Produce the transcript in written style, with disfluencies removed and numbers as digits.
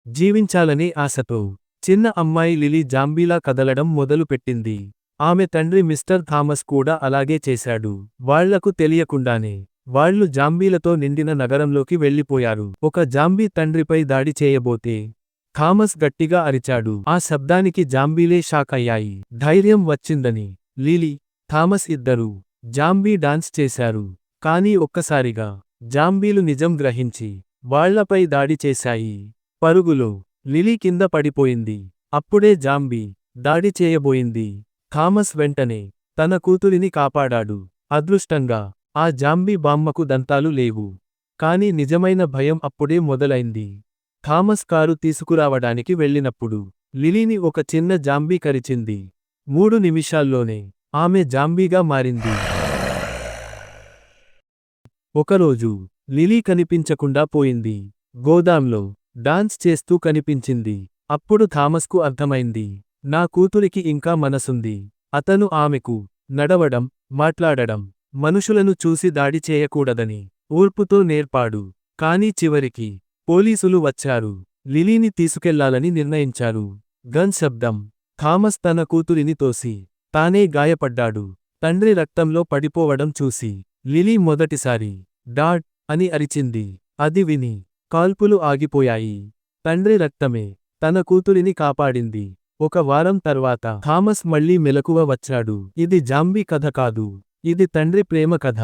జీవించాలనే ఆశతో చిన్న అమ్మాయి లిలీ జాంబీలా కదలడం మొదలుపెట్టింది. ఆమె తండ్రి మిస్టర్ థామస్ కూడా అలాగే చేశాడు. వాళ్లకు తెలియకుండానే వాళ్ళు జాంబీలతో నిండిన నగరంలోకి వెళ్ళిపోయారు. ఒక జాంబీ తండ్రిపై దాడి చేయబోతే థామస్ గట్టిగా అరిచాడు. ఆ శబ్దానికి జాంబీలే షాక్ అయ్యాయి. ధైర్యం వచ్చిందని లిలీ, థామస్ ఇద్దరూ జాంబీ డాన్స్ చేశారు. కానీ ఒక్కసారిగా జాంబీలు నిజం గ్రహించి వాళ్లపై దాడి చేశాయి. పరుగులో లిలీ కింద పడిపోయింది. అప్పుడే జాంబీ దాడి చేయబోయింది. థామస్ వెంటనే తన కూతురిని కాపాడాడు. అదృష్టంగా ఆ జాంబీ బామ్మకు దంతాలు లేవు. కాని నిజమైన భయం అప్పుడే మొదలైంది. థామస్ కారు తీసుకురావడానికి వెళ్ళినప్పుడు లిలీని ఒక చిన్న జాంబీ కరిచింది. 3 నిమిషాల్లోనే ఆమె జాంబీగా మారింది. ఒకరోజు లిలీ కనిపించకుండా పోయింది. గోదాంలో డాన్స్ చేస్తూ కనిపించింది. అప్పుడు థామస్కు అర్థమైంది, నా కూతురికి ఇంకా మనసుంది. అతను ఆమెకు నడవడం, మాట్లాడడం, మనుషులను చూసి దాడి చేయకూడదని ఓర్పుతో నేర్పాడు. కానీ చివరికి పోలీసులు వచ్చారు. లిలీని తీసుకెళ్లాలని నిర్ణయించారు. గన్ శబ్దం. థామస్ తన కూతురిని తోసి తానే గాయపడ్డాడు. తండ్రి రక్తంలో పడిపోవడం చూసి లిలీ మొదటిసారి డాడ్ అని అరిచింది. అది విని కాల్పులు ఆగిపోయాయి. తండ్రి రక్తమే తన కూతురిని కాపాడింది. ఒక వారం తర్వాత థామస్ మళ్లీ మెలకువ వచ్చాడు. ఇది జాంబీ కథ కాదు. ఇది తండ్రి ప్రేమ కథ.